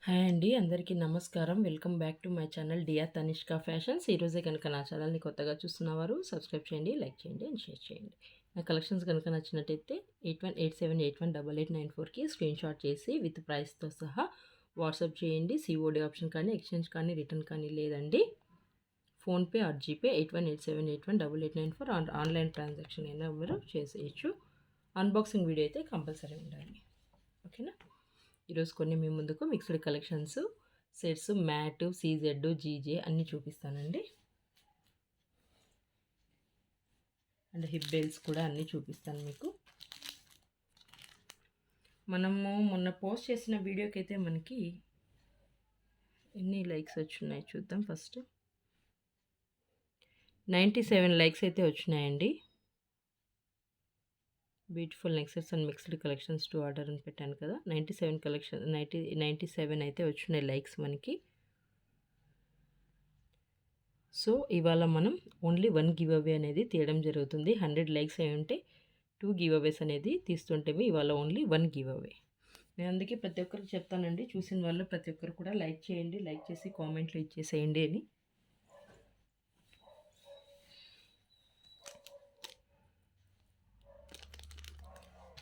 Hi అండి. అందరికీ నమస్కారం. Welcome back to my channel dear Tanishq fashions. ఈరోజే కనుక నా ఛానల్‌ని కొత్తగా చూస్తున్నవారు సబ్స్క్రైబ్ చేయండి, లైక్ చేయండి అండ్ షేర్ చేయండి. నా కలెక్షన్స్ కనుక నచ్చినట్టయితే 8187818894కి స్క్రీన్‌షాట్ చేసి విత్ ప్రైస్‌తో సహా వాట్సాప్ చేయండి. సిఓడి ఆప్షన్ కానీ, ఎక్స్చేంజ్ కానీ, రిటర్న్ కానీ లేదండి. PhonePe are GPay 8187818894 online transaction అయినా మీరు చేసేయచ్చు. అన్బాక్సింగ్ వీడియో అయితే కంపల్సరీ ఉండాలి. ఓకేనా? ఈరోజు కొన్ని మీ ముందుకు mixed collections sets matte, CZ, GJ అన్నీ చూపిస్తానండి. అండ్ హిప్ బెల్ట్స్ కూడా అన్నీ చూపిస్తాను మీకు. మనము మొన్న పోస్ట్ చేసిన వీడియోకి అయితే మనకి ఎన్ని లైక్స్ వచ్చినాయి చూద్దాం. ఫస్ట్ 97 లైక్స్ అయితే వచ్చినాయండి. Beautiful neck sets and mixed collections to order అని పెట్టాను కదా. 97 అయితే వచ్చినాయి లైక్స్ మనకి. సో ఇవాళ మనం ఓన్లీ 1 గివ్ అవే అనేది తీయడం జరుగుతుంది. 100 లైక్స్ అయి ఉంటే 2 గివ్ అవేస్ అనేది తీస్తుంటేమి ఇవాళ ఓన్లీ 1 గివ్ అవే. నేను అందుకే ప్రతి ఒక్కరికి చెప్తానండి, చూసిన వాళ్ళు ప్రతి ఒక్కరు కూడా లైక్ చేయండి, లైక్ చేసి కామెంట్లు ఇచ్చేసేయండి అని.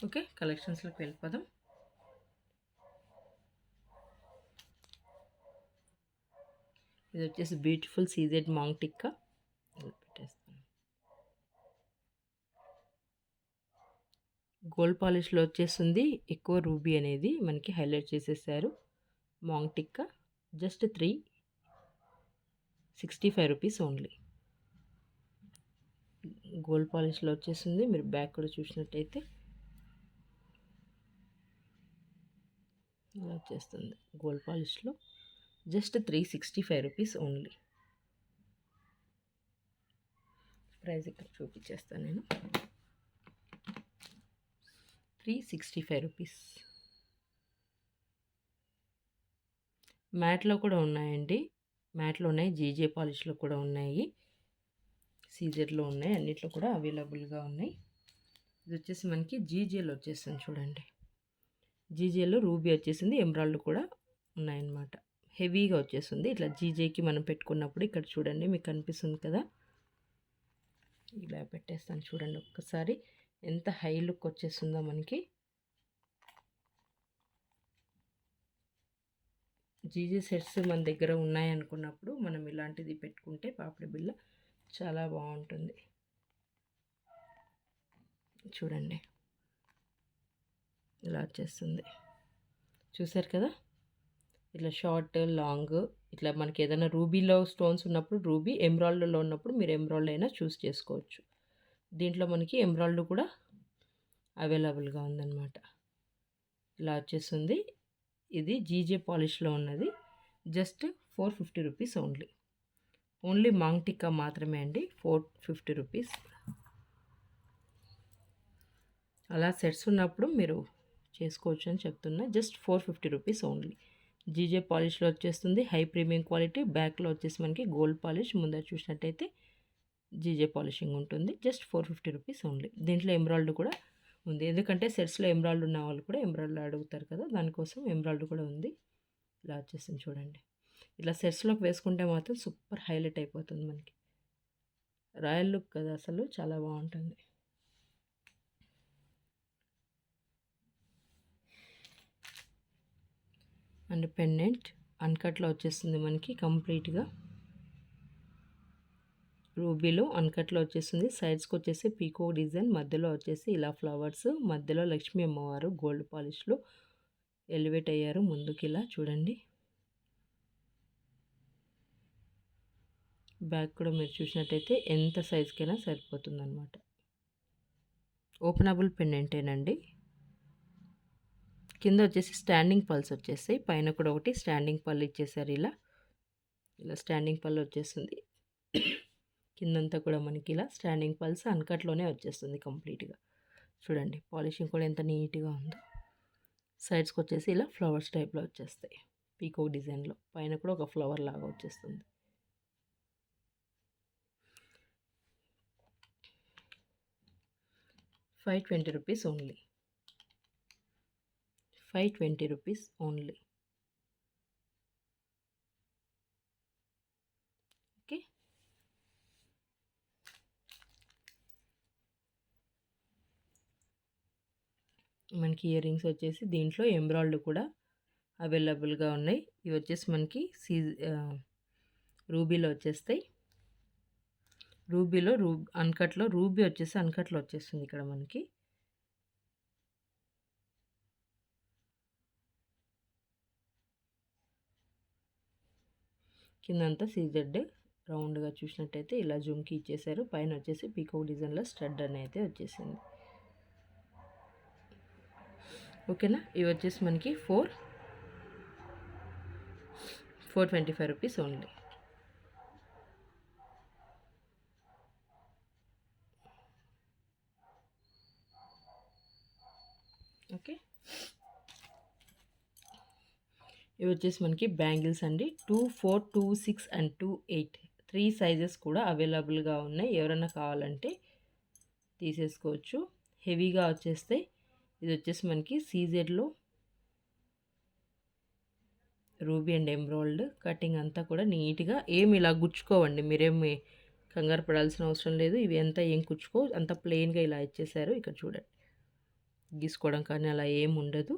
ఓకే, కలెక్షన్స్లోకి వెళ్ళిపోదాం. ఇది వచ్చేసి బ్యూటిఫుల్ సీజెడ్ మాంగ్ టిక్కా పెట్టేస్తాను. గోల్డ్ పాలిష్లో వచ్చేస్తుంది. ఎక్కువ రూబీ అనేది మనకి హైలైట్ చేసేసారు. Maang tikka just 365 rupees only. Gold పాలిష్లో వచ్చేస్తుంది. మీరు బ్యాక్ కూడా చూసినట్టయితే ఇలా వచ్చేస్తుంది. గోల్డ్ పాలిష్లో జస్ట్ 365 రూపీస్ ఓన్లీ. ప్రైస్ ఇక్కడ చూపించేస్తాను నేను. 365 రూపీస్. మ్యాట్లో కూడా ఉన్నాయండి. మ్యాట్లో ఉన్నాయి, జీజే పాలిష్లో కూడా ఉన్నాయి, సీజర్లో ఉన్నాయి, అన్నిట్లో కూడా అవైలబుల్గా ఉన్నాయి. ఇది వచ్చేసి మనకి జీజేలో వచ్చేస్తుంది చూడండి. జీజేలో రూబీ వచ్చేసింది, ఎమరాల్డ్ కూడా ఉన్నాయన్నమాట. హెవీగా వచ్చేస్తుంది. ఇట్లా జీజేకి మనం పెట్టుకున్నప్పుడు ఇక్కడ చూడండి మీకు కనిపిస్తుంది కదా, ఇలా పెట్టేస్తాను చూడండి ఒక్కసారి ఎంత హై లుక్ వచ్చేస్తుందో మనకి. జీజే సెట్స్ మన దగ్గర ఉన్నాయనుకున్నప్పుడు మనం ఇలాంటిది పెట్టుకుంటే పాపిడి బిళ్ళ చాలా బాగుంటుంది. చూడండి ఇలా వచ్చేస్తుంది, చూసారు కదా. ఇట్లా షార్ట్ లాంగ్ ఇట్లా మనకి ఏదైనా రూబీలో స్టోన్స్ ఉన్నప్పుడు రూబీ, ఎమరాల్డ్లో ఉన్నప్పుడు మీరు ఎమరాల్డ్ అయినా చూస్ చేసుకోవచ్చు. దీంట్లో మనకి ఎమరాల్డ్ కూడా అవైలబుల్గా ఉందన్నమాట. ఇలా వచ్చేస్తుంది. ఇది జీజే పాలిష్లో ఉన్నది. Just 450 rupees only. Only maang tikka మాత్రమే అండి, 450 రూపీస్. అలా సెట్స్ ఉన్నప్పుడు మీరు చేసుకోవచ్చు అని చెప్తున్నా. Just 450 rupees only. జీజే పాలిష్లో వచ్చేస్తుంది, హై ప్రీమియం క్వాలిటీ. బ్యాక్లో వచ్చేసి మనకి గోల్డ్ పాలిష్, ముందర చూసినట్టయితే జీజే పాలిషింగ్ ఉంటుంది. Just 450 rupees only. దీంట్లో ఎమరాల్డ్ కూడా ఉంది, ఎందుకంటే సెట్స్లో ఎమరాల్డ్ ఉన్న వాళ్ళు కూడా ఎమరాల్డ్ అడుగుతారు కదా, దానికోసం ఎమరాల్డ్ కూడా ఉంది. ఇలా వచ్చేస్తుంది చూడండి. ఇలా సెట్స్లోకి వేసుకుంటే మాత్రం సూపర్ హైలైట్ అయిపోతుంది మనకి. రాయల్ లుక్ కదా, అసలు చాలా బాగుంటుంది. అండ్ పెండెంట్ అన్కట్లో వచ్చేస్తుంది మనకి కంప్లీట్గా. రూబీలో అన్కట్లో వచ్చేస్తుంది. సైడ్స్కి వచ్చేసి పీకో డిజైన్, మధ్యలో వచ్చేసి ఇలా ఫ్లవర్స్, మధ్యలో లక్ష్మీ అమ్మవారు గోల్డ్ పాలిష్లో ఎలివేట్ అయ్యారు ముందుకి. ఇలా చూడండి. బ్యాక్ కూడా మీరు చూసినట్టయితే ఎంత సైజ్కైనా సరిపోతుంది అనమాట. ఓపెనబుల్ పెండెంటేనండి. కింద వచ్చేసి స్టాండింగ్ పల్స్ వచ్చేస్తాయి, పైన కూడా ఒకటి స్టాండింగ్ పళ్ళు ఇచ్చేసారు. ఇలా ఇలా స్టాండింగ్ పళ్ళు వచ్చేస్తుంది. కిందంతా కూడా మనకి ఇలా స్టాండింగ్ పల్స్ అన్కట్లోనే వచ్చేస్తుంది కంప్లీట్గా. చూడండి పాలిషింగ్ కూడా ఎంత నీట్గా ఉందో. సైడ్స్కి వచ్చేసి ఇలా ఫ్లవర్స్ టైప్లో వచ్చేస్తాయి పీకో డిజైన్లో, పైన కూడా ఒక ఫ్లవర్ లాగా వచ్చేస్తుంది. $520 రూపీస్ ఓన్లీ. $520 rupees only. మనకి ఇయర్ రింగ్స్ వచ్చేసి దీంట్లో ఎంబ్రాయిడరీ కూడా అవైలబుల్గా ఉన్నాయి. ఇవి వచ్చేసి మనకి రూబీలో వచ్చేస్తాయి. రూబీలో అన్కట్లో రూబీ వచ్చేసి అన్కట్లో వచ్చేస్తుంది ఇక్కడ మనకి. కిందంతా సీజెడ్ రౌండ్గా చూసినట్టయితే ఇలా జుమ్కి ఇచ్చేసారు. పైన వచ్చేసి పీకాక్ డిజైన్లో స్టడ్ అని అయితే వచ్చేసింది. ఓకేనా. ఇవి వచ్చేసి మనకి 425 రూపీస్ ఓన్లీ. ఓకే. ఇవి వచ్చేసి మనకి బ్యాంగిల్స్ అండి. 2, 4, 2, 6 అండ్ 2, 8 3 సైజెస్ కూడా అవైలబుల్గా ఉన్నాయి. ఎవరైనా కావాలంటే తీసేసుకోవచ్చు. హెవీగా వచ్చేస్తే ఇది వచ్చేసి మనకి సీజెడ్లో రూబీ అండ్ ఎంబ్రాయిడ్ కటింగ్ అంతా కూడా నీట్గా ఏమి ఇలా గుచ్చుకోవండి. మీరేమి కంగారు పడాల్సిన అవసరం లేదు. ఇవి అంతా ఏం కుచ్చుకో, అంత ప్లెయిన్గా ఇలా ఇచ్చేసారు. ఇక్కడ చూడండి, గీసుకోవడం కానీ అలా ఏమి ఉండదు.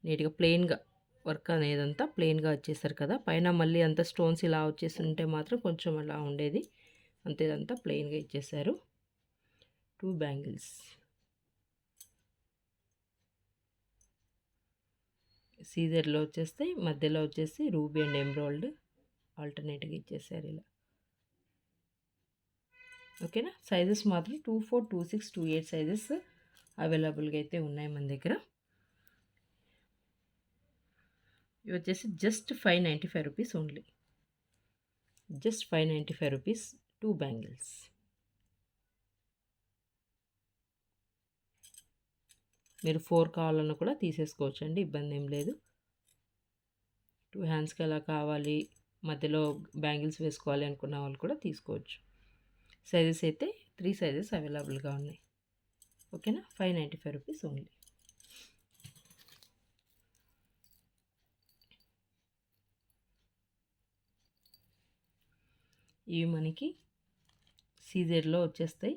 నీట్గా ప్లెయిన్గా వర్క్ అనేదంతా ప్లెయిన్గా వచ్చేసారు కదా. పైన మళ్ళీ అంత స్టోన్స్ ఇలా వచ్చేసి ఉంటే మాత్రం కొంచెం అలా ఉండేది. అంతే, ఇదంతా ప్లెయిన్గా ఇచ్చేసారు. 2 బ్యాంగిల్స్ సీజర్లో వచ్చేస్తే మధ్యలో వచ్చేసి రూబీ అండ్ ఎంబ్రాయిడ్ ఆల్టర్నేట్గా ఇచ్చేసారు ఇలా. ఓకేనా. సైజెస్ మాత్రం 2, 4, 2, 6, 2, 8 సైజెస్ అవైలబుల్గా అయితే ఉన్నాయి మన దగ్గర. ఇవి వచ్చేసి just 595 rupees only. Just 595 rupees 2 bangles. మీరు 4 కావాలన్నా కూడా తీసేసుకోవచ్చు అండి, ఇబ్బంది ఏం లేదు. 2 హ్యాండ్స్కి అలా కావాలి, మధ్యలో బ్యాంగిల్స్ వేసుకోవాలి అనుకున్న వాళ్ళు కూడా తీసుకోవచ్చు. సైజెస్ అయితే 3 సైజెస్ అవైలబుల్గా ఉన్నాయి. ఓకేనా. 595 రూపీస్ ఓన్లీ. ఇవి మనకి సీజెడ్లో వచ్చేస్తాయి.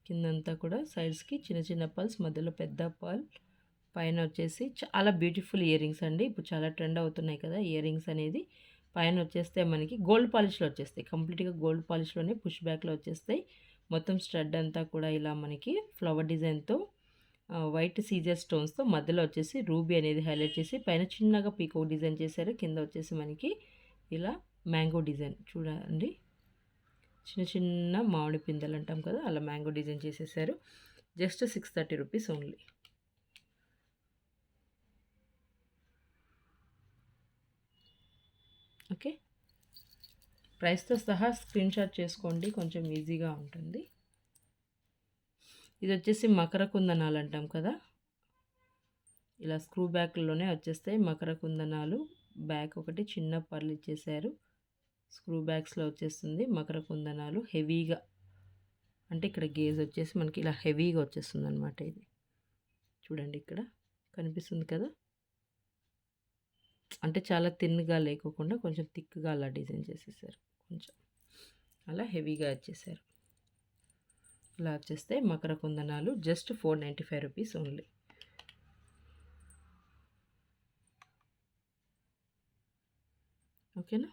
కిందంతా కూడా సైడ్స్కి చిన్న చిన్న పర్ల్స్, మధ్యలో పెద్ద పర్ల్, పైన వచ్చేసి చాలా బ్యూటిఫుల్ ఇయర్ రింగ్స్ అండి. ఇప్పుడు చాలా ట్రెండ్ అవుతున్నాయి కదా ఇయర్ రింగ్స్ అనేది. పైన వచ్చేస్తే మనకి గోల్డ్ పాలిష్లో వచ్చేస్తాయి. కంప్లీట్గా గోల్డ్ పాలిష్లోనే పుష్ బ్యాక్లో వచ్చేస్తాయి. మొత్తం స్టడ్ అంతా కూడా ఇలా మనకి ఫ్లవర్ డిజైన్తో వైట్ సీజర్ స్టోన్స్తో మధ్యలో వచ్చేసి రూబీ అనేది హైలైట్ చేసి పైన చిన్నగా పీకాక్ డిజైన్ చేశారు. కింద వచ్చేసి మనకి ఇలా మ్యాంగో డిజైన్ చూడండి, చిన్న చిన్న మామిడి పిందెలు అంటాం కదా, అలా మ్యాంగో డిజైన్ చేసేసారు. Just 630 rupees only. ఓకే. ప్రైస్తో సహా స్క్రీన్ షాట్ చేసుకోండి, కొంచెం ఈజీగా ఉంటుంది. ఇది వచ్చేసి మకర కుందనాలు అంటాం కదా, ఇలా స్క్రూ బ్యాక్లోనే వచ్చేస్తాయి మకర కుందనాలు. బ్యాక్ ఒకటి చిన్న పర్లు ఇచ్చేసారు. స్క్రూ బ్యాగ్స్లో వచ్చేస్తుంది మకర కుందనాలు. హెవీగా అంటే ఇక్కడ గేజ్ వచ్చేసి మనకి ఇలా హెవీగా వచ్చేస్తుంది అనమాట. ఇది చూడండి, ఇక్కడ కనిపిస్తుంది కదా, అంటే చాలా థిన్గా లేకోకుండా కొంచెం థిక్గా అలా డిజైన్ చేసేసారు. కొంచెం అలా హెవీగా వచ్చేసారు. ఇలా వచ్చేస్తే మకర కుందనాలు జస్ట్ 495 రూపీస్ ఓన్లీ. ఓకేనా.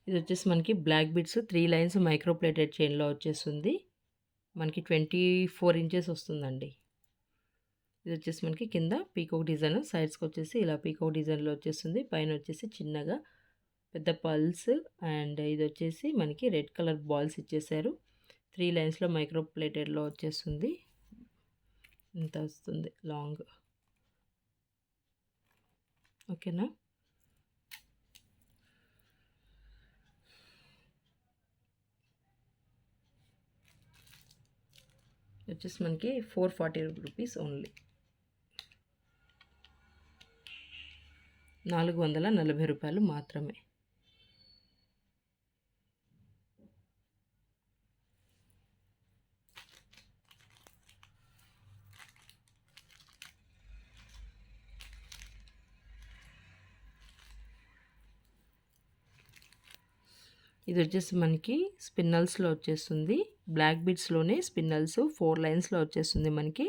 ఇది వచ్చేసి మనకి black beads 3 lines micro plated చైన్లో వచ్చేస్తుంది. మనకి 24 ఇంచెస్ వస్తుందండి. ఇది వచ్చేసి మనకి కింద పీకాక్ డిజైన్, సైడ్స్కి వచ్చేసి ఇలా పీకాక్ డిజైన్లో వచ్చేస్తుంది. పైన వచ్చేసి చిన్నగా పెద్ద పల్స్ అండ్ ఇది వచ్చేసి మనకి రెడ్ కలర్ బాల్స్ ఇచ్చేసారు. 3 లైన్స్లో మైక్రో ప్లేటెడ్లో వచ్చేస్తుంది. ఇంత వస్తుంది లాంగ్. ఓకేనా. వచ్చేసి మనకి 440 రూపీస్ ఓన్లీ. 440 రూపాయలు మాత్రమే. ఇది వచ్చేసి మనకి స్పిన్నల్స్లో వచ్చేస్తుంది. బ్లాక్ బీడ్స్లోనే స్పిన్నల్స్ 4 లైన్స్లో వచ్చేస్తుంది మనకి.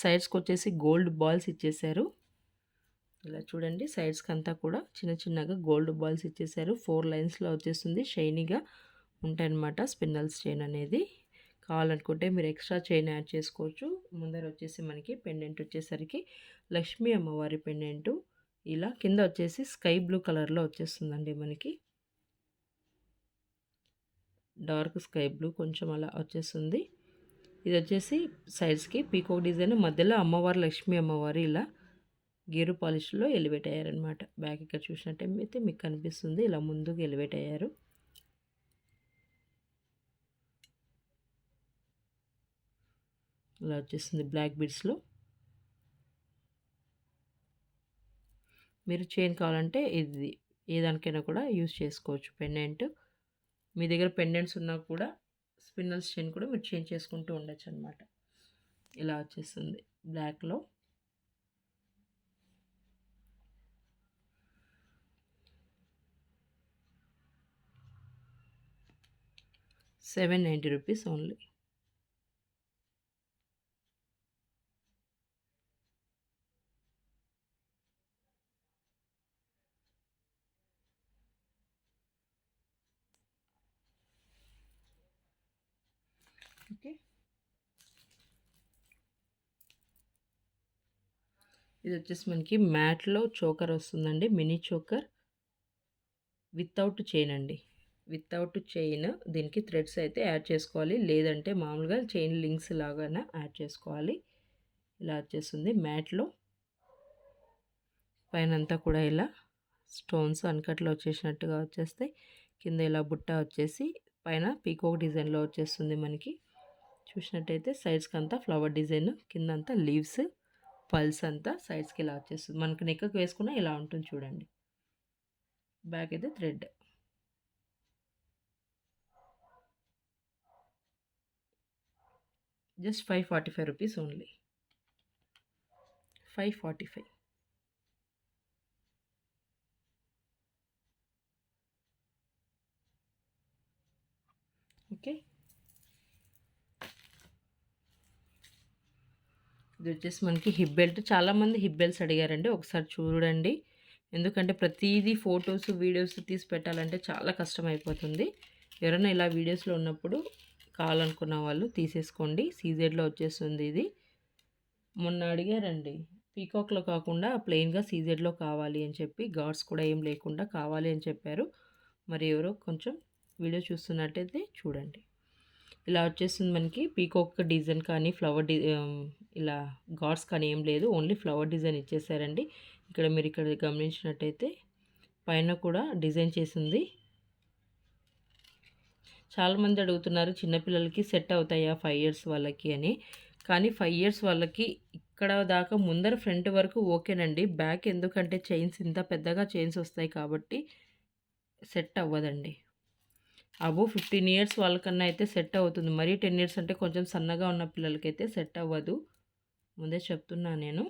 సైడ్స్కి వచ్చేసి గోల్డ్ బాల్స్ ఇచ్చేసారు. ఇలా చూడండి, సైడ్స్కి అంతా కూడా చిన్న చిన్నగా గోల్డ్ బాల్స్ ఇచ్చేసారు. 4 లైన్స్లో వచ్చేస్తుంది. షైనీగా ఉంటాయన్నమాట స్పిన్నల్స్ చైన్ అనేది. కావాలనుకుంటే మీరు ఎక్స్ట్రా చైన్ యాడ్ చేసుకోవచ్చు. ముందర వచ్చేసి మనకి పెండెంట్ వచ్చేసరికి లక్ష్మీ అమ్మవారి పెండెంటు. ఇలా కింద వచ్చేసి స్కై బ్లూ కలర్లో వచ్చేస్తుందండి మనకి. డార్క్ స్కై బ్లూ కొంచెం అలా వచ్చేస్తుంది. ఇది వచ్చేసి సైడ్స్కి పీకాక్ డిజైన్, మధ్యలో అమ్మవారు లక్ష్మీ అమ్మవారు ఇలా గేరు పాలిష్లో ఎలివేట్ అయ్యారనమాట. బ్యాక్ ఇక్కడ చూసినట్టయితే మీకు కనిపిస్తుంది, ఇలా ముందుకు ఎలివేట్ అయ్యారు. ఇలా వచ్చేస్తుంది బ్లాక్ బీడ్స్లో. మీరు చైన్ కావాలంటే ఇది ఏ దానికైనా కూడా యూజ్ చేసుకోవచ్చు. పెండెంట్ మీ దగ్గర పెండెంట్స్ ఉన్నా కూడా స్పిన్నల్స్ చైన్ కూడా మీరు చేంజ్ చేసుకుంటూ ఉండొచ్చు అనమాట. ఇలా వచ్చేస్తుంది బ్లాక్లో. ₹790 ఓన్లీ. ఓకే, ఇది వచ్చేసి మనకి మ్యాట్లో చోకర్ వస్తుందండి. మినీ చోకర్ వితౌట్ చైన్ అండి. Without chain. దీనికి థ్రెడ్స్ అయితే యాడ్ చేసుకోవాలి, లేదంటే మామూలుగా చైన్ లింక్స్ లాగానే యాడ్ చేసుకోవాలి. ఇలా వచ్చేస్తుంది మ్యాట్లో. పైన అంతా కూడా ఇలా స్టోన్స్ అన్కట్లో వచ్చేసినట్టుగా వచ్చేస్తాయి. కింద ఇలా బుట్ట వచ్చేసి పైన పీకాక్ డిజైన్లో వచ్చేస్తుంది మనకి. చూసినట్టయితే సైడ్స్కి అంతా ఫ్లవర్ డిజైన్, కింద అంతా లీవ్స్, పల్స్ అంతా సైడ్స్కి ఇలా వచ్చేస్తుంది. మనకి నెక్కకు వేసుకున్న ఇలా ఉంటుంది చూడండి. బ్యాక్ అయితే థ్రెడ్. Just ₹545 only. 545. ఓకే, ఇది వచ్చేసి మనకి హిప్ బెల్ట్. చాలామంది హిప్ బెల్ట్స్ అడిగారండి, ఒకసారి చూడండి. ఎందుకంటే ప్రతిదీ ఫొటోస్ వీడియోస్ తీసి పెట్టాలంటే చాలా కష్టం అయిపోతుంది. ఎవరైనా ఇలా వీడియోస్లో ఉన్నప్పుడు కావాలనుకున్న వాళ్ళు తీసేసుకోండి. సీజెడ్లో వచ్చేస్తుంది ఇది. మొన్న అడిగారండి, పీకాక్లో కాకుండా ప్లెయిన్గా సీజెడ్లో కావాలి అని చెప్పి, గాడ్స్ కూడా ఏం లేకుండా కావాలి అని చెప్పారు. మరి ఎవరో కొంచెం వీడియో చూస్తున్నట్టయితే చూడండి. ఇలా వచ్చేస్తుంది మనకి. పీకాక్ డిజైన్ కానీ ఫ్లవర్ ఇలా గాడ్స్ కానీ ఏం లేదు, ఓన్లీ ఫ్లవర్ డిజైన్ ఇచ్చేసారండి. ఇక్కడ మీరు ఇక్కడ గమనించినట్టయితే పైన కూడా డిజైన్ చేసింది. చాలామంది అడుగుతున్నారు చిన్నపిల్లలకి సెట్ అవుతాయా 5 years వాళ్ళకి అని. కానీ 5 years వాళ్ళకి ఇక్కడ దాకా ముందర ఫ్రంట్ వరకు ఓకేనండి. బ్యాక్ ఎందుకంటే చైన్స్ ఇంత పెద్దగా చైన్స్ వస్తాయి కాబట్టి సెట్ అవ్వదండి. అబోవ్ 15 years వాళ్ళకన్నా అయితే సెట్ అవుతుంది. మరీ 10 years అంటే కొంచెం సన్నగా ఉన్న పిల్లలకైతే సెట్ అవ్వదు, ముందే చెప్తున్నా నేను.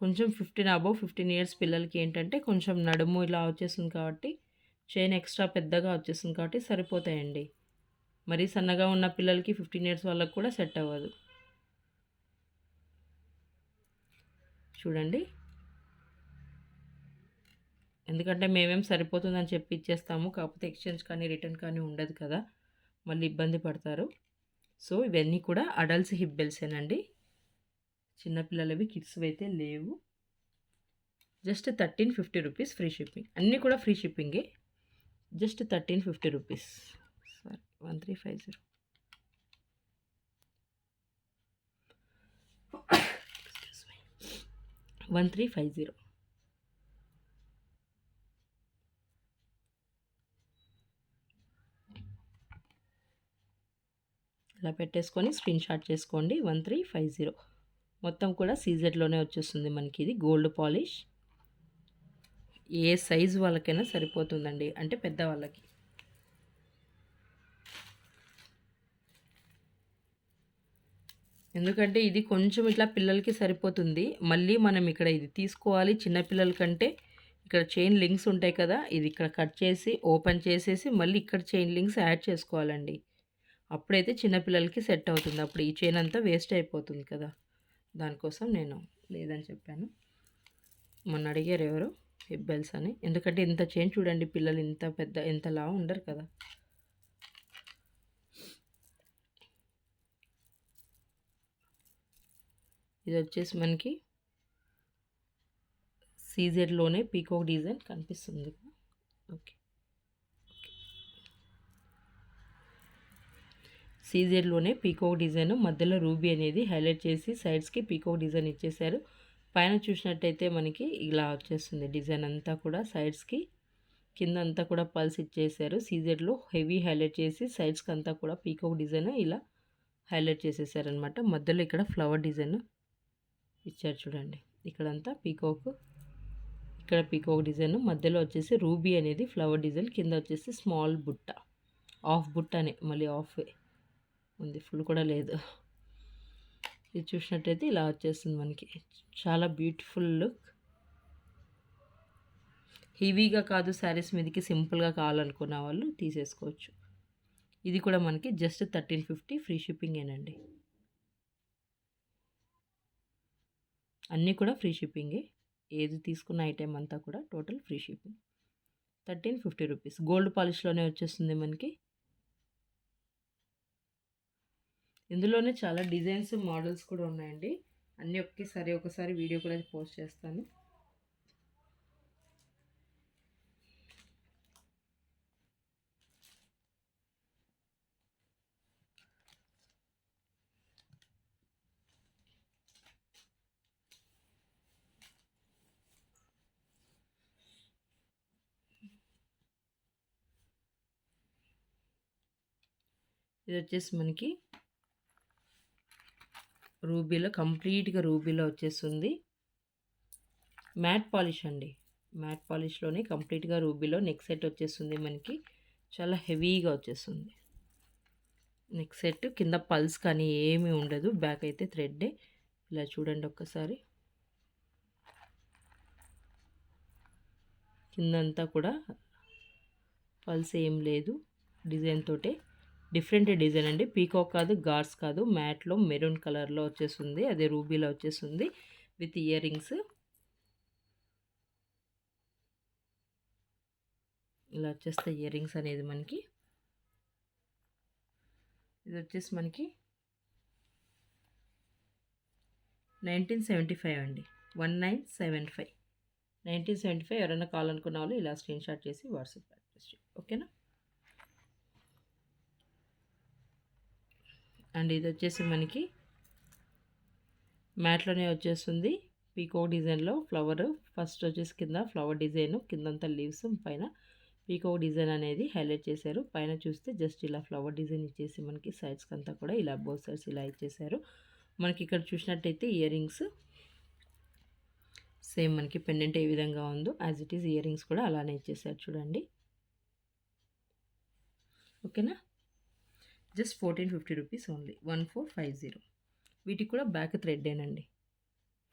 కొంచెం అబోవ్ 15 years పిల్లలకి ఏంటంటే కొంచెం నడుము ఇలా వచ్చేస్తుంది కాబట్టి, చైన్ ఎక్స్ట్రా పెద్దగా వచ్చేస్తుంది కాబట్టి సరిపోతాయండి. మరీ సన్నగా ఉన్న పిల్లలకి 15 years వాళ్ళకి కూడా సెట్ అవ్వదు. చూడండి, ఎందుకంటే మేమేం సరిపోతుందని చెప్పి ఇచ్చేస్తాము, కాకపోతే ఎక్స్చేంజ్ కానీ రిటర్న్ కానీ ఉండదు కదా, మళ్ళీ ఇబ్బంది పడతారు. సో ఇవన్నీ కూడా అడల్ట్స్ హిప్ బెల్ట్సేనండి, చిన్నపిల్లలవి కిడ్స్వి అయితే లేవు. Just ₹1350 free shipping. అన్నీ కూడా ఫ్రీ షిప్పింగే. జస్ట్ ₹1350. సారీ, 1350. 1350. ఇలా పెట్టేసుకొని స్క్రీన్ షాట్ చేసుకోండి. 1350 మొత్తం కూడా సీజెడ్లోనే వచ్చేస్తుంది మనకి. ఇది గోల్డ్ పాలిష్. ఏ సైజు వాళ్ళకైనా సరిపోతుందండి, అంటే పెద్దవాళ్ళకి. ఎందుకంటే ఇది కొంచెం ఇట్లా పిల్లలకి సరిపోతుంది. మళ్ళీ మనం ఇక్కడ ఇది తీసుకోవాలి చిన్నపిల్లల కంటే ఇక్కడ చైన్ లింక్స్ ఉంటాయి కదా, ఇది ఇక్కడ కట్ చేసి ఓపెన్ చేసేసి మళ్ళీ ఇక్కడ చైన్ లింక్స్ యాడ్ చేసుకోవాలండి. అప్పుడైతే చిన్నపిల్లలకి సెట్ అవుతుంది. అప్పుడు ఈ చైన్ అంతా వేస్ట్ అయిపోతుంది కదా, దానికోసం నేను లేదని చెప్పాను. మొన్న అడిగారు ఎవరు హిప్ బెల్ట్స్ అని, ఎందుకంటే ఇంత చైన్ చూడండి, పిల్లలు ఇంత పెద్ద ఇంతలా ఉండరు కదా. ఇది వచ్చేసి మనకి సీజెడ్లోనే పీకాక్ డిజైన్ కనిపిస్తుంది. ఓకే, సీజెడ్లోనే పీకాక్ డిజైన్, మధ్యలో రూబీ అనేది హైలైట్ చేసి సైడ్స్కి పీకాక్ డిజైన్ ఇచ్చేసారు. పైన చూసినట్టయితే మనకి ఇలా వచ్చేస్తుంది డిజైన్ అంతా కూడా, సైడ్స్కి కింద అంతా కూడా పల్స్ ఇచ్చేసారు. సీజెడ్లో హెవీ హైలైట్ చేసి సైడ్స్కి అంతా కూడా పీకాక్ డిజైన్ ఇలా హైలైట్ చేసేసారనమాట. మధ్యలో ఇక్కడ ఫ్లవర్ డిజైన్ ఇచ్చారు చూడండి, ఇక్కడంతా పీకాక్, ఇక్కడ పీకాక్ డిజైన్, మధ్యలో వచ్చేసి రూబీ అనేది ఫ్లవర్ డిజైన్, కింద వచ్చేసి స్మాల్ బుట్ట, హాఫ్ బుట్టనే, మళ్ళీ హాఫ్ ఉంది, ఫుల్ కూడా లేదు. ఇది చూసినట్టయితే ఇలా వచ్చేస్తుంది మనకి, చాలా బ్యూటిఫుల్ లుక్. హెవీగా కాదు, శారీస్ మీదకి సింపుల్గా కావాలనుకున్న వాళ్ళు తీసేసుకోవచ్చు. ఇది కూడా మనకి జస్ట్ 1350 ఫ్రీ షిప్పింగేనండి. అన్నీ కూడా ఫ్రీ షిప్పింగే, ఏది తీసుకున్న ఐటెం అంతా కూడా total free shipping. 1350 rupees. Gold పాలిష్లోనే వచ్చేస్తుంది మనకి. ఇందులోనే చాలా డిజైన్స్ మోడల్స్ కూడా ఉన్నాయండి. అన్నీ ఒకసారి వీడియో కూడా పోస్ట్ చేస్తాను. ఇది వచ్చేసి మనకి రూబీలో, కంప్లీట్గా రూబీలో వచ్చేస్తుంది. మ్యాట్ పాలిష్ అండి, మ్యాట్ పాలిష్లోనే కంప్లీట్గా రూబీలో నెక్ సెట్ వచ్చేస్తుంది మనకి, చాలా హెవీగా వచ్చేస్తుంది నెక్ సెట్. కింద పల్స్ కానీ ఏమీ ఉండదు, బ్యాక్ అయితే థ్రెడ్డే. ఇలా చూడండి ఒక్కసారి, కిందంతా కూడా పల్స్ ఏం లేదు, డిజైన్ తోటే, డిఫరెంట్ డిజైన్ అండి. పీకాక్ కాదు, గార్స్ కాదు, మ్యాట్లో మెరూన్ కలర్లో వచ్చేస్తుంది, అదే రూబీలో వచ్చేస్తుంది విత్ ఇయర్ రింగ్స్. ఇలా వచ్చేస్తే ఇయర్ రింగ్స్ అనేది మనకి. ఇది వచ్చేసి మనకి 1975 అండి, 1975. 1975. ఎవరైనా కావాలనుకున్న వాళ్ళు ఇలా స్క్రీన్ షాట్ చేసి వాట్సాప్ అడ్రస్, ఓకేనా. అండ్ ఇది వచ్చేసి మనకి మ్యాట్లోనే వచ్చేస్తుంది, పీకాక్ డిజైన్లో ఫ్లవర్. ఫస్ట్ వచ్చేసి కింద ఫ్లవర్ డిజైన్, కిందంతా లీవ్స్, పైన పీకాక్ డిజైన్ అనేది హైలైట్ చేశారు. పైన చూస్తే జస్ట్ ఇలా ఫ్లవర్ డిజైన్ ఇచ్చేసి మనకి సైడ్స్కి అంతా కూడా ఇలా బోత్ సైడ్స్ ఇలా ఇచ్చేసారు. మనకి ఇక్కడ చూసినట్టయితే ఇయర్ రింగ్స్ సేమ్ మనకి పెండెంట్ ఏ విధంగా ఉందో as it is ear rings కూడా అలానే ఇచ్చేసారు చూడండి, ఓకేనా. Just 1450 rupees only, 1450. వీటికి కూడా బ్యాక్ థ్రెడ్డేనండి.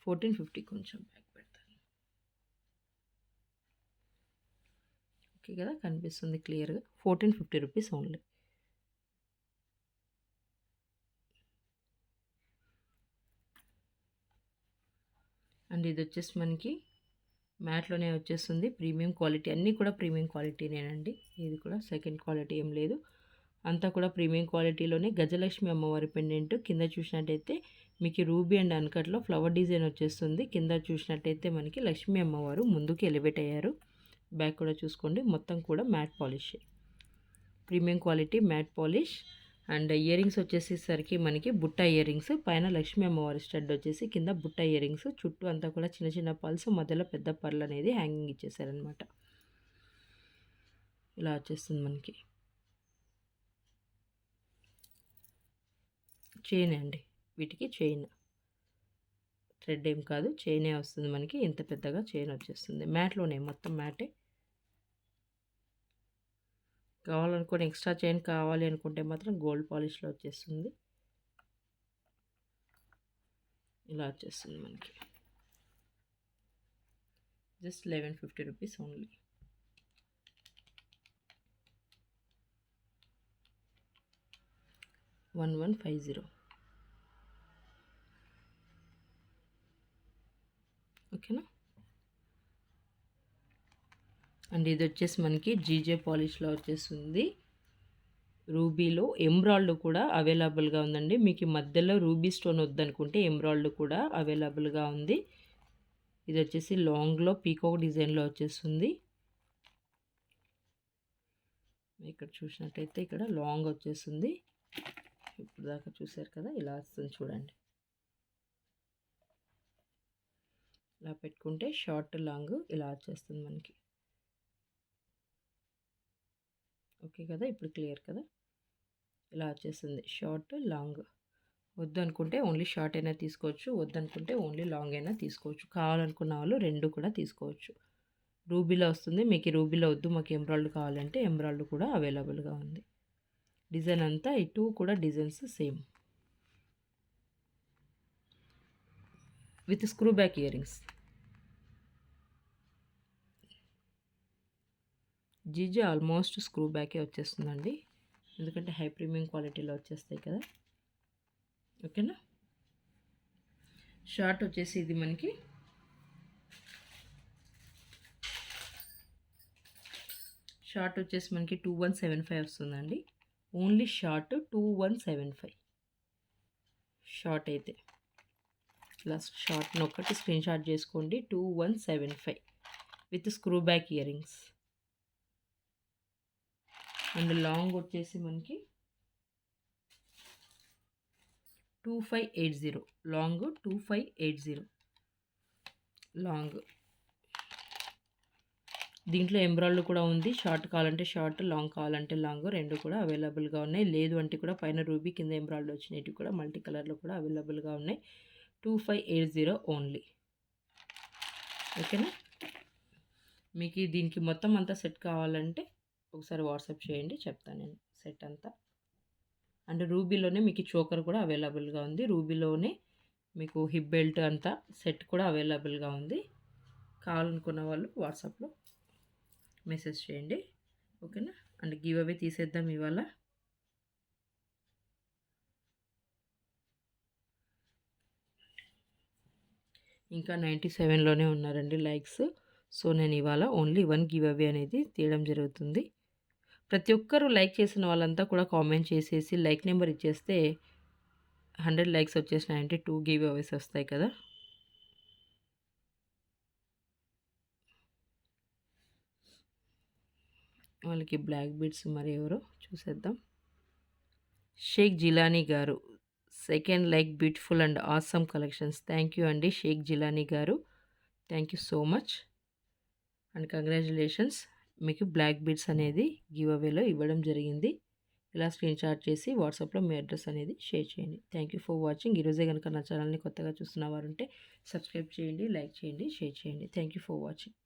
1450, కొంచెం బ్యాక్ పెడతాను, ఓకే కదా, కనిపిస్తుంది క్లియర్గా. 1450 రూపీస్ ఓన్లీ. అండ్ ఇది వచ్చేసి మనకి మ్యాట్లోనే వచ్చేస్తుంది, ప్రీమియం క్వాలిటీ, అన్నీ కూడా ప్రీమియం క్వాలిటీనేనండి. ఇది కూడా సెకండ్ క్వాలిటీ ఏం లేదు, అంతా కూడా ప్రీమియం క్వాలిటీలోనే. గజలక్ష్మి అమ్మవారి పెండెంట్, కింద చూసినట్టయితే మీకు రూబీ అండ్ అన్కట్లో ఫ్లవర్ డిజైన్ వచ్చేస్తుంది. కింద చూసినట్టయితే మనకి లక్ష్మీ అమ్మవారు ముందుకు ఎలివేట్ అయ్యారు. బ్యాక్ కూడా చూసుకోండి, మొత్తం కూడా matte polish, premium quality matte polish. And earrings వచ్చేసేసరికి మనకి బుట్ట ఇయర్ రింగ్స్, పైన లక్ష్మీ అమ్మవారి స్టడ్ వచ్చేసి, కింద బుట్ట ఇయర్ రింగ్స్, చుట్టూ అంతా కూడా చిన్న చిన్న పల్స్, మధ్యలో పెద్ద పర్ల్ అనేది హ్యాంగింగ్ ఇచ్చేసారనమాట. ఇలా వచ్చేస్తుంది మనకి. చైన్ అండి, వీటికి చైన్, థ్రెడ్ ఏం కాదు, చైనే వస్తుంది మనకి. ఇంత పెద్దగా చైన్ వచ్చేస్తుంది, మ్యాట్లోనే మొత్తం మ్యాటే. కావాలనుకుని ఎక్స్ట్రా చైన్ కావాలి అనుకుంటే మాత్రం గోల్డ్ పాలిష్లో వచ్చేస్తుంది. ఇలా వచ్చేస్తుంది మనకి, జస్ట్ 1150 రూపీస్ ఓన్లీ. వన్ 1150. ఓకేనా. అండ్ ఇది వచ్చేసి మనకి జీజే పాలిష్లో వచ్చేస్తుంది. రూబీలో ఎమ్రాల్డ్ కూడా అవైలబుల్గా ఉందండి. మీకు మధ్యలో రూబీ స్టోన్ వద్దనుకుంటే ఎమ్రాల్డ్ కూడా అవైలబుల్గా ఉంది. ఇది వచ్చేసి లాంగ్లో పీకాక్ డిజైన్లో వచ్చేస్తుంది. ఇక్కడ చూసినట్టయితే ఇక్కడ లాంగ్ వచ్చేస్తుంది. ఇప్పుడు దాకా చూసారు కదా, ఇలా వస్తుంది చూడండి. ఇలా పెట్టుకుంటే షార్ట్ లాంగ్ ఇలా వచ్చేస్తుంది మనకి. ఓకే కదా, ఇప్పుడు క్లియర్ కదా. ఇలా వచ్చేస్తుంది షార్ట్ లాంగ్. వద్దు అనుకుంటే ఓన్లీ షార్ట్ అయినా తీసుకోవచ్చు, వద్దనుకుంటే ఓన్లీ లాంగ్ అయినా తీసుకోవచ్చు. కావాలనుకున్న వాళ్ళు రెండు కూడా తీసుకోవచ్చు. రూబీలో వస్తుంది. మీకు రూబీలో వద్దు, మాకు ఎమ్రాల్డ్ కావాలంటే ఎమ్రాల్డ్ కూడా అవైలబుల్గా ఉంది. డిజైన్ అంతా ఈ టూ కూడా designs same with screw back earrings. GJ almost screw బ్యాకే వచ్చేస్తుందండి, ఎందుకంటే హై ప్రీమియం క్వాలిటీలో వచ్చేస్తాయి కదా. ఓకేనా. షార్ట్ వచ్చేసి ఇది మనకి షార్ట్ వచ్చేసి మనకి 2175 వస్తుందండి. ఓన్లీ షార్ట్ 2175 షార్ట్ అయితే. లాస్ట్ షార్ట్ని ఒకటి స్క్రీన్ షాట్ చేసుకోండి. 2175 with screw back ear rings. And long వచ్చేసి మనకి 2580 లాంగ్ 2580 లాంగ్. దీంట్లో ఎంబ్రాయిడరీ కూడా ఉంది. షార్ట్ కావాలంటే షార్ట్, లాంగ్ కావాలంటే లాంగ్, రెండు కూడా అవైలబుల్గా ఉన్నాయి. లేదు అంటే కూడా పైన రూబీ కింద ఎంబ్రాయిడరీ వచ్చినవి కూడా మల్టీ కలర్లో కూడా అవైలబుల్గా ఉన్నాయి. 2580 ఓన్లీ. ఓకేనా. మీకు దీనికి మొత్తం అంతా సెట్ కావాలంటే ఒకసారి వాట్సాప్ చేయండి, చెప్తాను నేను సెట్ అంతా. అండ్ రూబీలోనే మీకు చోకర్ కూడా అవైలబుల్గా ఉంది. రూబీలోనే మీకు హిప్ బెల్ట్ అంతా సెట్ కూడా అవైలబుల్గా ఉంది. కావాలనుకున్న వాళ్ళు వాట్సాప్లో మెసేజ్ చేయండి. ఓకేనా. అండ్ గివ్ అవే తీసేద్దాం ఇవాళ. ఇంకా 97లోనే ఉన్నారండి లైక్స్. సో నేను ఇవాళ ఓన్లీ 1 గివ్ అవే అనేది తీయడం జరుగుతుంది. ప్రతి ఒక్కరూ లైక్ చేసిన వాళ్ళంతా కూడా కామెంట్ చేసేసి లైక్ నెంబర్ ఇచ్చేస్తే 100 లైక్స్ వచ్చేసినాయంటే 2 గివ్ అవేస్ వస్తాయి కదా. వాళ్ళకి బ్లాక్ బీడ్స్ మరి ఎవరో చూసేద్దాం. షేక్ జిలానీ గారు second like, beautiful and awesome collections. Thank you అండి షేక్ జిలానీ గారు, thank you so much and congratulations. మీకు బ్లాక్ బీడ్స్ అనేది గివ్ అవేలో ఇవ్వడం జరిగింది. ఇలా స్క్రీన్ షాట్ చేసి వాట్సాప్లో మీ అడ్రస్ అనేది షేర్ చేయండి. Thank you for watching. ఈరోజే కనుక నా ఛానల్ని కొత్తగా చూస్తున్న వారు ఉంటే సబ్స్క్రైబ్ చేయండి, లైక్ చేయండి, షేర్ చేయండి. Thank you for watching.